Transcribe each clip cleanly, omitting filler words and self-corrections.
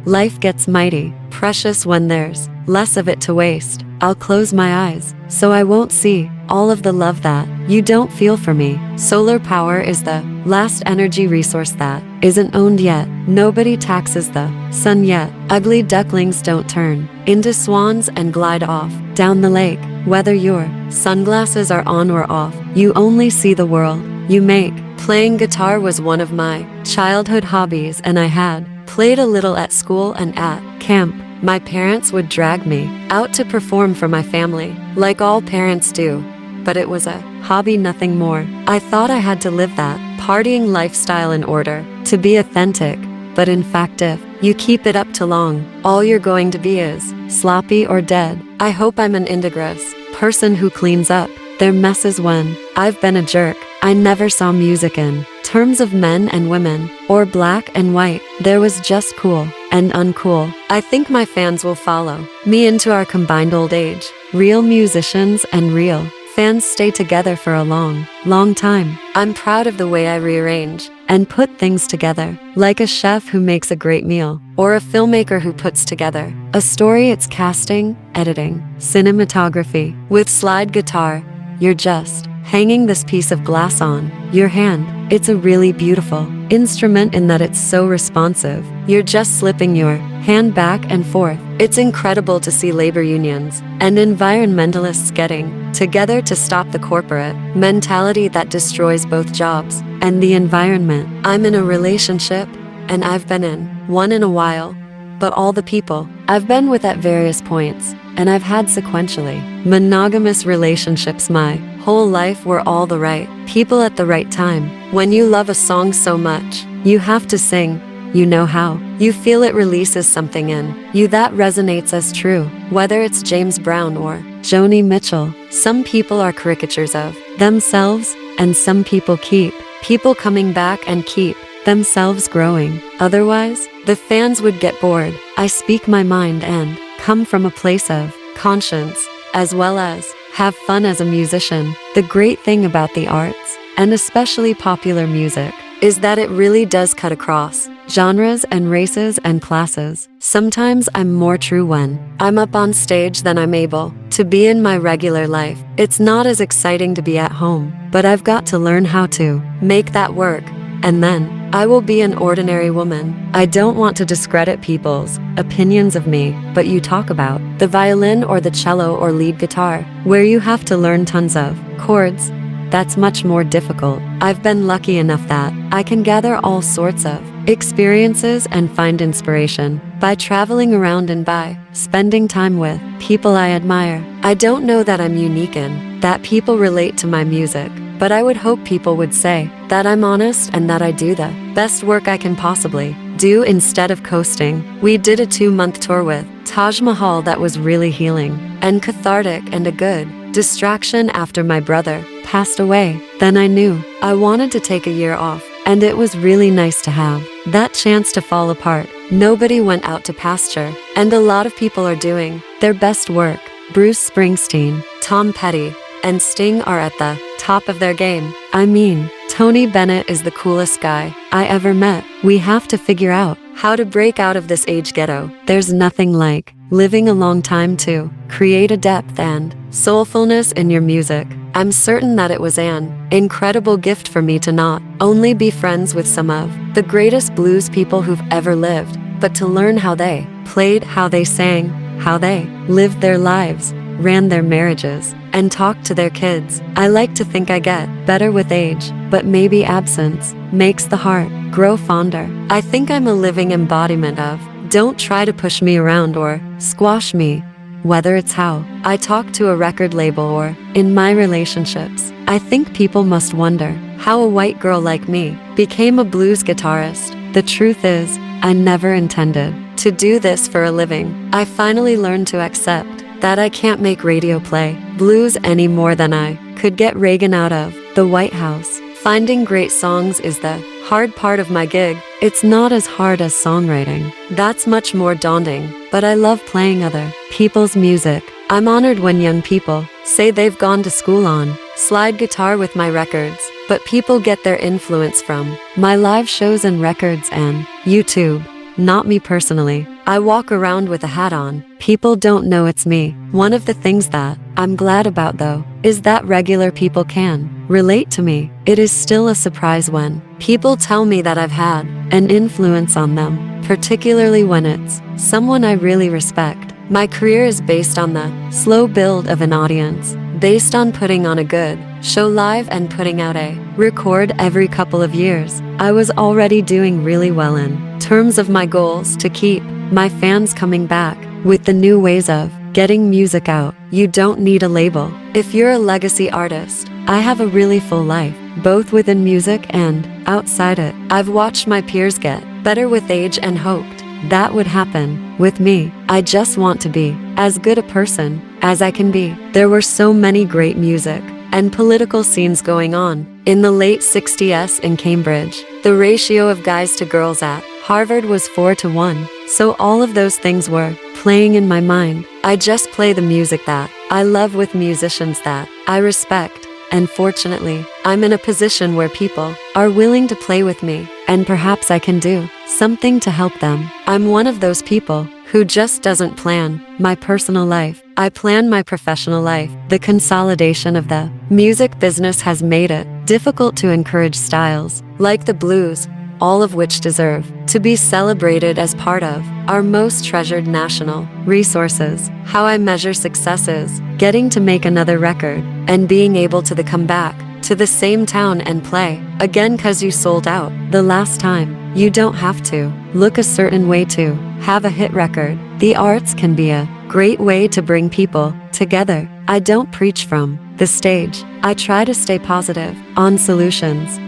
Life gets mighty, precious when there's less of it to waste. I'll close my eyes, so I won't see all of the love that you don't feel for me. Solar power is the last energy resource that isn't owned yet. Nobody taxes the sun yet. Ugly ducklings don't turn into swans and glide off down the lake. Whether your sunglasses are on or off, you only see the world you make. Playing guitar was one of my childhood hobbies, and I had played a little at school and at camp. My parents would drag me out to perform for my family, like all parents do. But it was a hobby, nothing more. I thought I had to live that partying lifestyle in order to be authentic. But in fact, if you keep it up too long, all you're going to be is sloppy or dead. I hope I'm an integrous person who cleans up their messes when I've been a jerk. I never saw music in terms of men and women, or black and white. There was just cool and uncool. I think my fans will follow me into our combined old age. Real musicians and real fans stay together for a long, long time. I'm proud of the way I rearrange and put things together, like a chef who makes a great meal, or a filmmaker who puts together a story. It's casting, editing, cinematography. With slide guitar, you're just hanging this piece of glass on your hand. It's a really beautiful instrument in that it's so responsive. You're just slipping your hand back and forth. It's incredible to see labor unions and environmentalists getting together to stop the corporate mentality that destroys both jobs and the environment. I'm in a relationship, and I've been in one in a while, but all the people I've been with at various points, and I've had sequentially monogamous relationships my whole life, were all the right people at the right time. When you love a song so much, you have to sing. You know how you feel. It releases something in you that resonates as true. Whether it's James Brown or Joni Mitchell, some people are caricatures of themselves, and some people keep people coming back and keep themselves growing. Otherwise, the fans would get bored. I speak my mind and come from a place of conscience, as well as have fun as a musician. The great thing about the arts, and especially popular music, is that it really does cut across genres and races and classes. Sometimes I'm more true when I'm up on stage than I'm able to be in my regular life. It's not as exciting to be at home, but I've got to learn how to make that work. And then I will be an ordinary woman. I don't want to discredit people's opinions of me, but you talk about the violin or the cello or lead guitar, where you have to learn tons of chords. That's much more difficult. I've been lucky enough that I can gather all sorts of experiences and find inspiration by traveling around and by spending time with people I admire. I don't know that I'm unique in that people relate to my music, but I would hope people would say that I'm honest and that I do the best work I can possibly do instead of coasting. We did a 2-month tour with Taj Mahal that was really healing and cathartic and a good distraction after my brother passed away. Then I knew I wanted to take a year off, and it was really nice to have that chance to fall apart. Nobody went out to pasture, and a lot of people are doing their best work. Bruce Springsteen, Tom Petty, and Sting are at the top of their game. I mean, Tony Bennett is the coolest guy I ever met. We have to figure out how to break out of this age ghetto. There's nothing like living a long time to create a depth and soulfulness in your music. I'm certain that it was an incredible gift for me to not only be friends with some of the greatest blues people who've ever lived, but to learn how they played, how they sang, how they lived their lives, ran their marriages, and talked to their kids. I like to think I get better with age, but maybe absence makes the heart grow fonder. I think I'm a living embodiment of don't try to push me around or squash me. Whether it's how I talk to a record label or in my relationships, I think people must wonder how a white girl like me became a blues guitarist. The truth is, I never intended to do this for a living. I finally learned to accept that I can't make radio play blues any more than I could get Reagan out of the White House. Finding great songs is the hard part of my gig. It's not as hard as songwriting. That's much more daunting, but I love playing other people's music. I'm honored when young people say they've gone to school on slide guitar with my records, but people get their influence from my live shows and records and YouTube. Not me personally. I walk around with a hat on. People don't know it's me. One of the things that I'm glad about, though, is that regular people can relate to me. It is still a surprise when people tell me that I've had an influence on them, particularly when it's someone I really respect. My career is based on the slow build of an audience, based on putting on a good show live and putting out a record every couple of years. I was already doing really well in terms of my goals to keep my fans coming back with the new ways of getting music out. You don't need a label if you're a legacy artist. I have a really full life, both within music and outside it. I've watched my peers get better with age and hoped that would happen with me. I just want to be as good a person as I can be. There were so many great music and political scenes going on in the late 60s in Cambridge. The ratio of guys to girls at Harvard was 4-1. So all of those things were playing in my mind. I just play the music that I love with musicians that I respect. And fortunately, I'm in a position where people are willing to play with me, and perhaps I can do something to help them. I'm one of those people who just doesn't plan my personal life. I plan my professional life. The consolidation of the music business has made it difficult to encourage styles like the blues, all of which deserve to be celebrated as part of our most treasured national resources. How I measure success is getting to make another record and being able to come back to the same town and play again cause you sold out the last time. You don't have to look a certain way to have a hit record. The arts can be a great way to bring people together. I don't preach from the stage. I try to stay positive on solutions.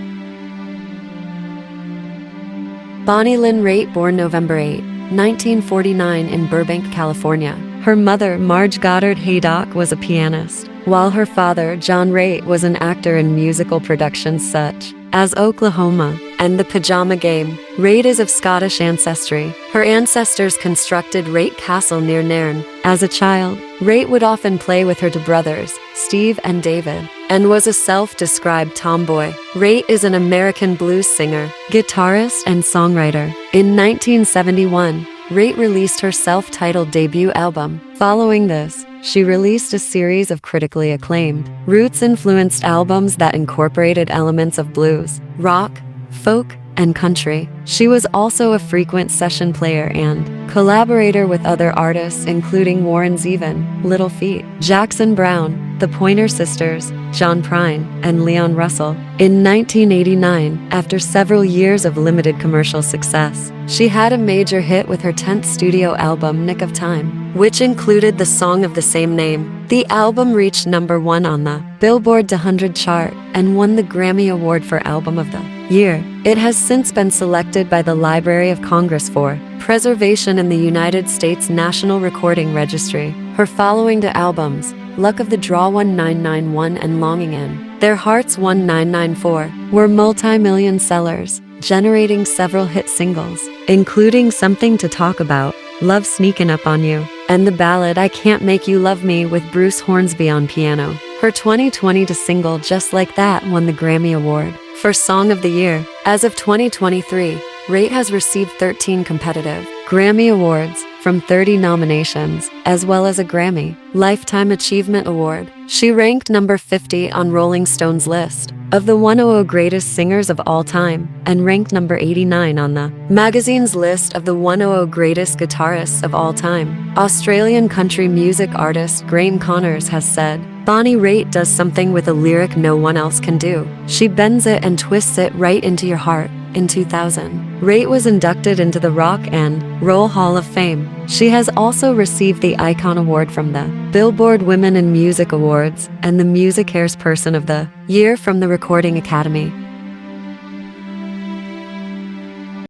Bonnie Lynn Raitt, born November 8, 1949 in Burbank, California. Her mother, Marge Goddard Haydock, was a pianist, while her father, John Raitt, was an actor in musical productions such as Oklahoma and The Pajama Game. Raitt is of Scottish ancestry. Her ancestors constructed Raitt Castle near Nairn. As a child, Raitt would often play with her two brothers, Steve and David, and was a self-described tomboy. Raitt is an American blues singer, guitarist, and songwriter. In 1971, Raitt released her self-titled debut album. Following this, she released a series of critically acclaimed, roots-influenced albums that incorporated elements of blues, rock, folk, and country. She was also a frequent session player and collaborator with other artists including Warren Zevon, Little Feat, Jackson Browne, the Pointer Sisters, John Prine, and Leon Russell. In 1989, after several years of limited commercial success, she had a major hit with her 10th studio album, Nick of Time, which included the song of the same name. The album reached #1 on the Billboard 100 chart and won the Grammy Award for Album of the Year. It has since been selected by the Library of Congress for preservation in the United States National Recording Registry. Her following two albums, Luck of the Draw 1991 and Longing in Their Hearts 1994, were multi-million sellers, generating several hit singles, including Something to Talk About, Love Sneakin' Up on You, and the ballad I Can't Make You Love Me with Bruce Hornsby on piano. Her 2020 single Just Like That won the Grammy Award for Song of the Year. As of 2023, Raitt has received 13 competitive Grammy Awards from 30 nominations, as well as a Grammy Lifetime Achievement Award. She ranked number 50 on Rolling Stone's list of the 100 greatest singers of all time, and ranked number 89 on the magazine's list of the 100 greatest guitarists of all time. Australian country music artist Graham Connors has said, Bonnie Raitt does something with a lyric no one else can do. She bends it and twists it right into your heart. In 2000, Raitt was inducted into the Rock and Roll Hall of Fame. She has also received the Icon Award from the Billboard Women in Music Awards and the Music Hairs Person of the Year from the Recording Academy.